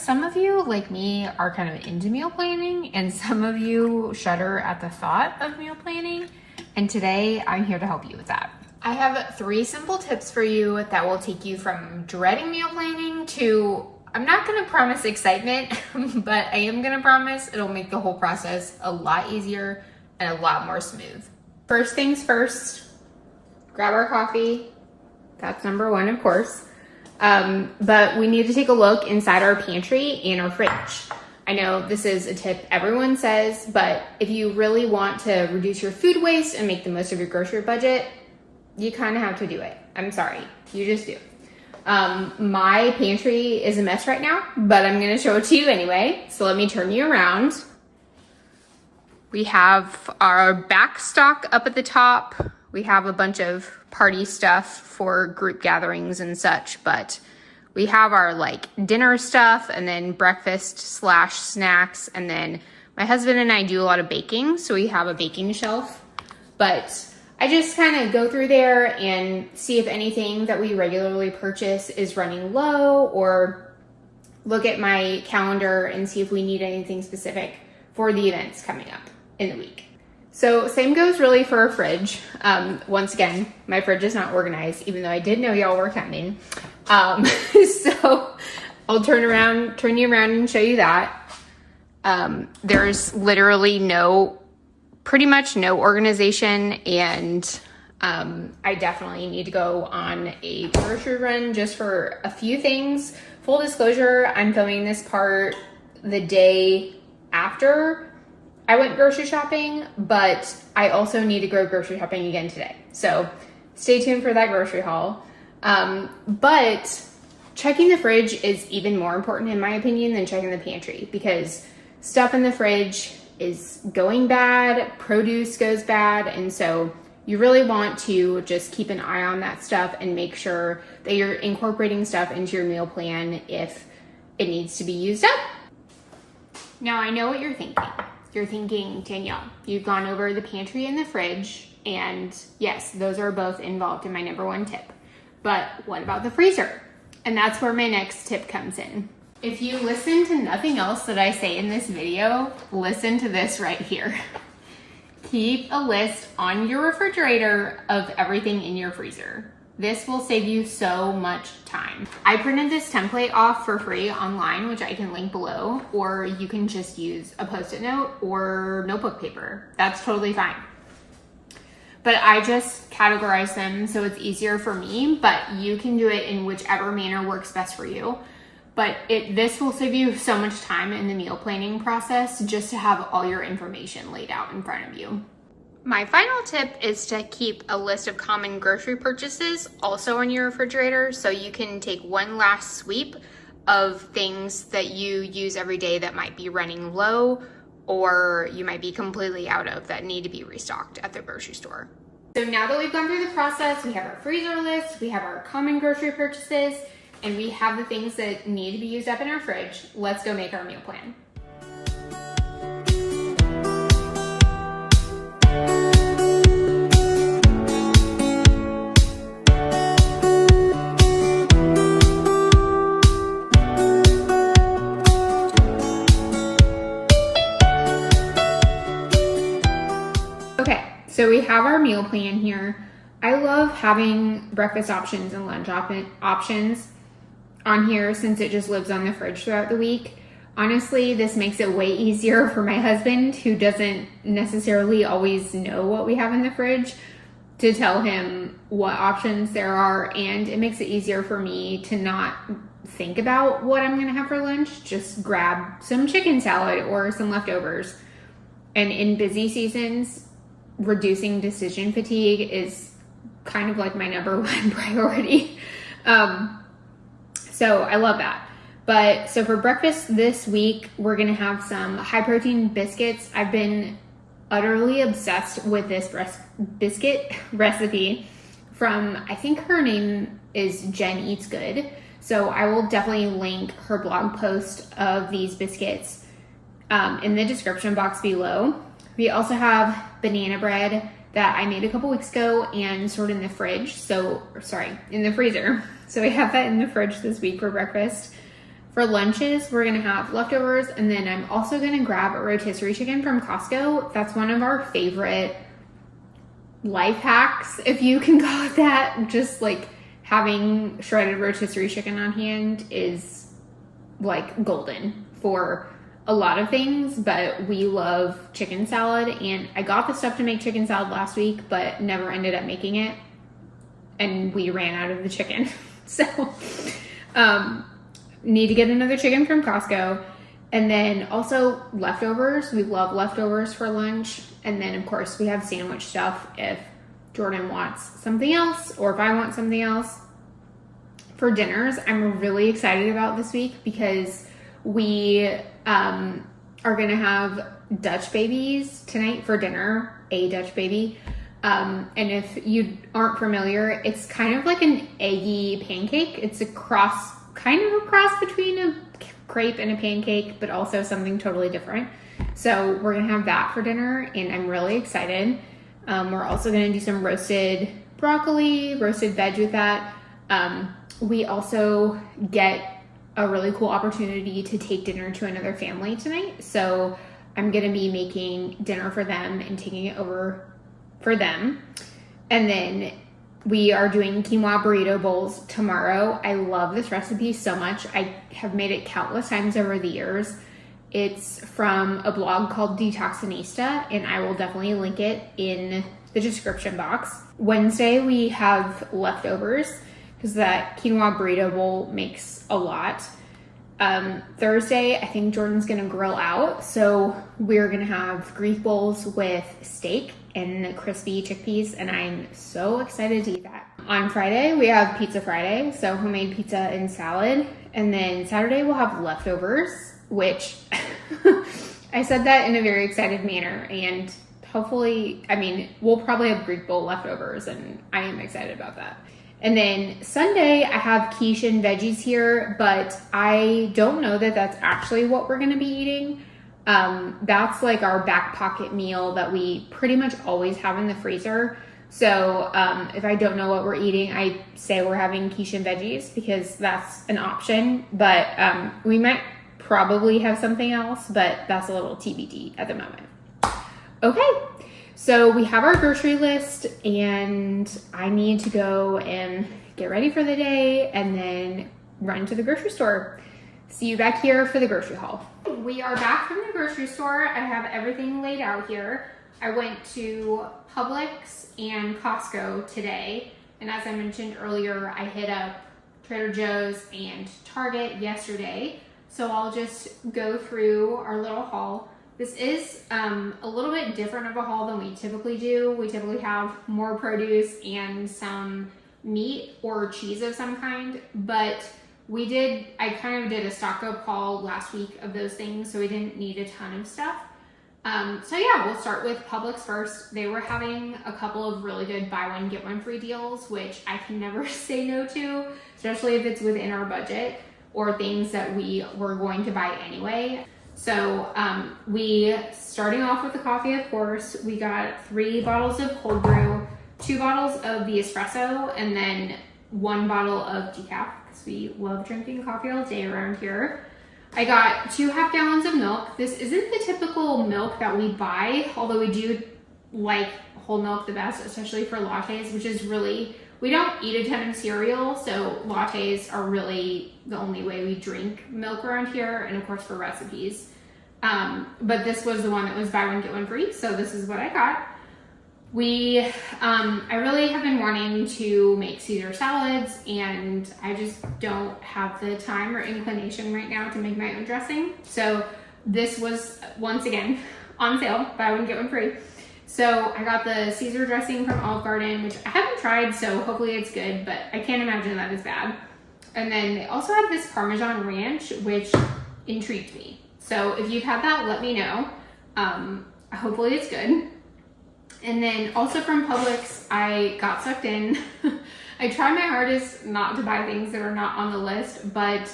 some of you, like me, are kind of into meal planning, and some of you shudder at the thought of meal planning. And today I'm here to help you with that. I have 3 simple tips for you that will take you from dreading meal planning to, I'm not gonna promise excitement, but I am gonna promise it'll make the whole process a lot easier and a lot more smooth. First things first, grab our coffee. That's number 1, of course. But we need to take a look inside our pantry and our fridge. I know this is a tip everyone says, but if you really want to reduce your food waste and make the most of your grocery budget, you kind of have to do it. I'm sorry, you just do. My pantry is a mess right now, but I'm gonna show it to you anyway. So let me turn you around. We have our back stock up at the top. We have a bunch of party stuff for group gatherings and such, but we have our like dinner stuff and then breakfast / snacks. And then my husband and I do a lot of baking, so we have a baking shelf. But I just kind of go through there and see if anything that we regularly purchase is running low, or look at my calendar and see if we need anything specific for the events coming up in the week. So same goes really for our fridge. Once again, my fridge is not organized, even though I did know y'all were coming. So I'll turn you around and show you that. There's literally pretty much no organization, and I definitely need to go on a grocery run just for a few things. Full disclosure, I'm filming this part the day after I went grocery shopping, but I also need to go grocery shopping again today. So stay tuned for that grocery haul. But checking the fridge is even more important in my opinion than checking the pantry, because stuff in the fridge is going bad, produce goes bad, and so you really want to just keep an eye on that stuff and make sure that you're incorporating stuff into your meal plan if it needs to be used up. Now I know what you're thinking. You're thinking, Danielle, you've gone over the pantry and the fridge, and yes, those are both involved in my number 1 tip. But what about the freezer? And that's where my next tip comes in. If you listen to nothing else that I say in this video, listen to this right here. Keep a list on your refrigerator of everything in your freezer. This will save you so much time. I printed this template off for free online, which I can link below, or you can just use a Post-it note or notebook paper. That's totally fine. But I just categorize them so it's easier for me, but you can do it in whichever manner works best for you. But this will save you so much time in the meal planning process just to have all your information laid out in front of you. My final tip is to keep a list of common grocery purchases also on your refrigerator, so you can take one last sweep of things that you use every day that might be running low, or you might be completely out of, that need to be restocked at the grocery store. So now that we've gone through the process, we have our freezer list, we have our common grocery purchases, and we have the things that need to be used up in our fridge. Let's go make our meal plan. So we have our meal plan here. I love having breakfast options and lunch options on here since it just lives on the fridge throughout the week. Honestly, this makes it way easier for my husband, who doesn't necessarily always know what we have in the fridge, to tell him what options there are, and it makes it easier for me to not think about what I'm gonna have for lunch. Just grab some chicken salad or some leftovers. And in busy seasons, reducing decision fatigue is kind of like my number 1 priority. So I love that. But so for breakfast this week, we're gonna have some high protein biscuits. I've been utterly obsessed with this biscuit recipe from, I think her name is Jen Eats Good. So I will definitely link her blog post of these biscuits in the description box below. We also have banana bread that I made a couple weeks ago and stored in the fridge. In the freezer. So we have that in the fridge this week for breakfast. For lunches, we're gonna have leftovers, and then I'm also gonna grab a rotisserie chicken from Costco. That's one of our favorite life hacks, if you can call it that. Just like having shredded rotisserie chicken on hand is like golden for a lot of things, but we love chicken salad, and I got the stuff to make chicken salad last week, but never ended up making it, and we ran out of the chicken. So, need to get another chicken from Costco. And then also leftovers. We love leftovers for lunch. And then of course we have sandwich stuff if Jordan wants something else or if I want something else. For dinners, I'm really excited about this week because we are gonna have Dutch babies tonight for dinner, a Dutch baby. And if you aren't familiar, it's kind of like an eggy pancake. It's kind of a cross between a crepe and a pancake, but also something totally different. So we're gonna have that for dinner, and I'm really excited. We're also gonna do some roasted broccoli, roasted veg with that. We also get a really cool opportunity to take dinner to another family tonight. So I'm gonna be making dinner for them and taking it over for them. And then we are doing quinoa burrito bowls tomorrow. I love this recipe so much. I have made it countless times over the years. It's from a blog called Detoxinista, and I will definitely link it in the description box. Wednesday, we have leftovers because that quinoa burrito bowl makes a lot. Thursday, I think Jordan's gonna grill out, so we're gonna have grief bowls with steak and crispy chickpeas, and I'm so excited to eat that. On Friday, we have Pizza Friday, so homemade pizza and salad. And then Saturday, we'll have leftovers, which I said that in a very excited manner, and hopefully, we'll probably have Greek bowl leftovers, and I am excited about that. And then Sunday, I have quiche and veggies here, but I don't know that that's actually what we're gonna be eating. That's like our back pocket meal that we pretty much always have in the freezer. So if I don't know what we're eating, I say we're having quiche and veggies because that's an option. But we might probably have something else, but that's a little TBD at the moment. Okay, so we have our grocery list, and I need to go and get ready for the day and then run to the grocery store. See you back here for the grocery haul. We are back from the grocery store. I have everything laid out here. I went to Publix and Costco today, and as I mentioned earlier, I hit up Trader Joe's and Target yesterday. So I'll just go through our little haul. This is a little bit different of a haul than we typically do. We typically have more produce and some meat or cheese of some kind, but I kind of did a stock up haul last week of those things, so we didn't need a ton of stuff. So yeah, we'll start with Publix first. They were having a couple of really good buy one, get one free deals, which I can never say no to, especially if it's within our budget or things that we were going to buy anyway. So starting off with the coffee, of course, we got 3 bottles of cold brew, 2 bottles of the espresso, and then 1 bottle of decaf, because we love drinking coffee all day around here. I got 2 half gallons of milk. This isn't the typical milk that we buy, although we do like whole milk the best, especially for lattes, which is really, we don't eat a ton of cereal, so lattes are really the only way we drink milk around here, and of course for recipes. But this was the one that was buy one, get one free, so this is what I got. I really have been wanting to make Caesar salads, and I just don't have the time or inclination right now to make my own dressing. So this was, once again, on sale, buy one, get one free. So I got the Caesar dressing from Olive Garden, which I haven't tried, so hopefully it's good, but I can't imagine that is bad. And then they also have this Parmesan ranch, which intrigued me. So if you've had that, let me know. Hopefully it's good. And then also from Publix, I got sucked in. I try my hardest not to buy things that are not on the list, but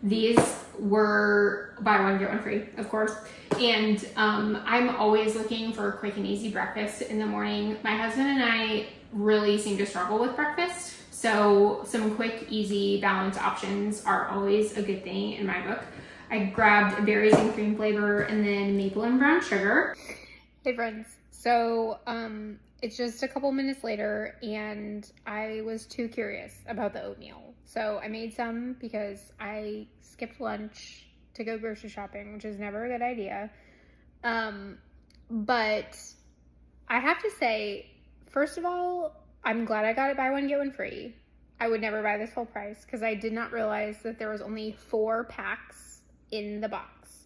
these were buy one, get one free, of course. And I'm always looking for a quick and easy breakfast in the morning. My husband and I really seem to struggle with breakfast. So some quick, easy, balanced options are always a good thing in my book. I grabbed berries and cream flavor and then maple and brown sugar. Hey friends, so it's just a couple minutes later and I was too curious about the oatmeal. So I made some because I skipped lunch to go grocery shopping, which is never a good idea. But I have to say, first of all, I'm glad I got it buy one, get one free. I would never buy this full price because I did not realize that there was only 4 packs in the box.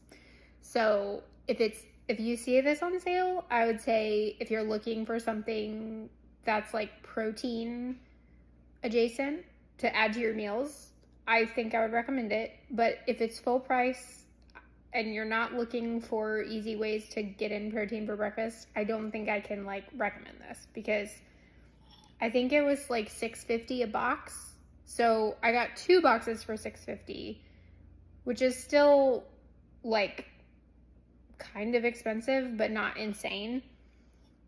So if you see this on sale, I would say if you're looking for something that's like protein adjacent to add to your meals, I think I would recommend it. But if it's full price and you're not looking for easy ways to get in protein for breakfast, I don't think I can like recommend this because I think it was like $6.50 a box. So I got 2 boxes for $6.50, which is still like kind of expensive, but not insane.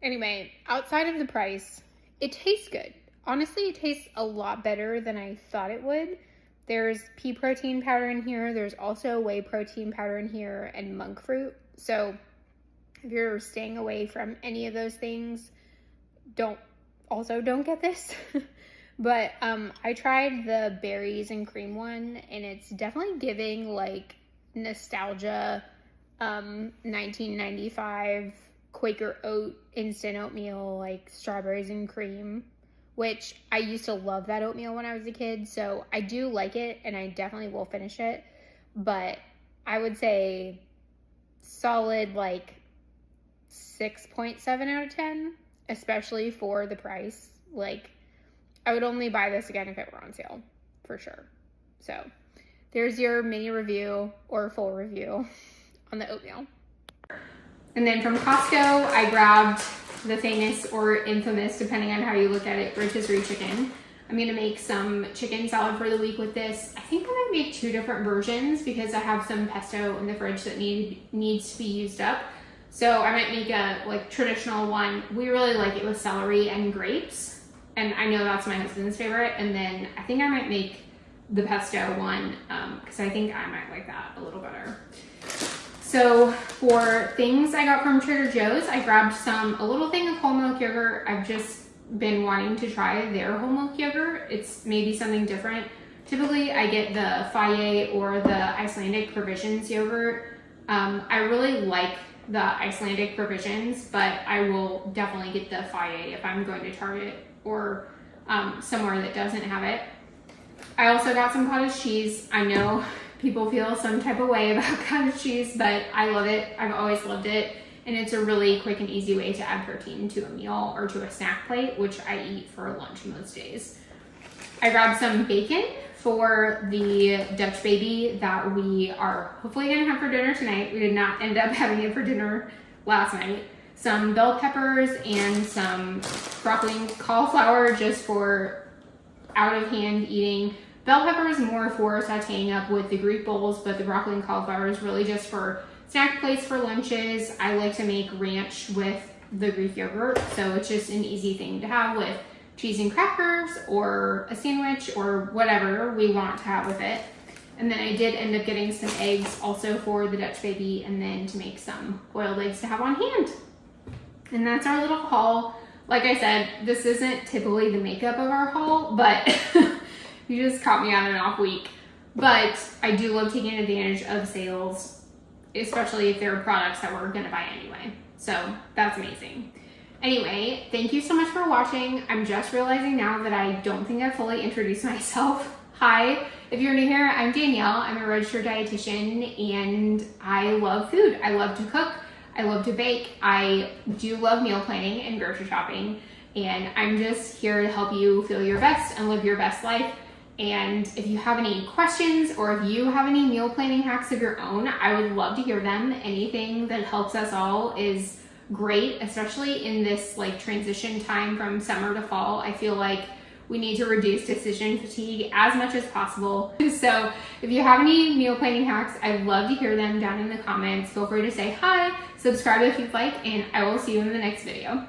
Anyway, outside of the price, it tastes good. Honestly, it tastes a lot better than I thought it would. There's pea protein powder in here. There's also whey protein powder in here and monk fruit. So if you're staying away from any of those things, don't get this. But I tried the berries and cream one and it's definitely giving like nostalgia, 1995 Quaker oat instant oatmeal, like strawberries and cream, which I used to love that oatmeal when I was a kid. So I do like it and I definitely will finish it. But I would say solid like 6.7 out of 10, especially for the price. Like I would only buy this again if it were on sale for sure. So there's your mini review or full review on the oatmeal. And then from Costco, I grabbed the famous or infamous, depending on how you look at it, rotisserie chicken. I'm gonna make some chicken salad for the week with this. I think I'm gonna make 2 different versions because I have some pesto in the fridge that needs to be used up. So I might make a like traditional one. We really like it with celery and grapes. And I know that's my husband's favorite. And then I think I might make the pesto one because I think I might like that a little better. So for things I got from Trader Joe's, I grabbed a little thing of whole milk yogurt. I've just been wanting to try their whole milk yogurt. It's maybe something different. Typically I get the Faye or the Icelandic Provisions yogurt. I really like the Icelandic Provisions, but I will definitely get the Faye if I'm going to Target or somewhere that doesn't have it. I also got some cottage cheese. I know people feel some type of way about cottage cheese, but I love it. I've always loved it. And it's a really quick and easy way to add protein to a meal or to a snack plate, which I eat for lunch most days. I grabbed some bacon for the Dutch baby that we are hopefully gonna have for dinner tonight. We did not end up having it for dinner last night. Some bell peppers and some broccoli and cauliflower just for out of hand eating. Bell peppers more for sauteing up with the Greek bowls, but the broccoli and cauliflower is really just for snack plates for lunches. I like to make ranch with the Greek yogurt, so it's just an easy thing to have with cheese and crackers or a sandwich or whatever we want to have with it. And then I did end up getting some eggs also for the Dutch baby and then to make some boiled eggs to have on hand. And that's our little haul. Like I said, this isn't typically the makeup of our haul, but you just caught me on an off week. But I do love taking advantage of sales, especially if there are products that we're gonna buy anyway. So that's amazing. Anyway, thank you so much for watching. I'm just realizing now that I don't think I've fully introduced myself. Hi, if you're new here, I'm Danielle. I'm a registered dietitian and I love food. I love to cook. I love to bake. I do love meal planning and grocery shopping. And I'm just here to help you feel your best and live your best life. And if you have any questions or if you have any meal planning hacks of your own, I would love to hear them. Anything that helps us all is great, especially in this like transition time from summer to fall. I feel like we need to reduce decision fatigue as much as possible. So if you have any meal planning hacks, I'd love to hear them down in the comments. Feel free to say hi, subscribe if you'd like, and I will see you in the next video.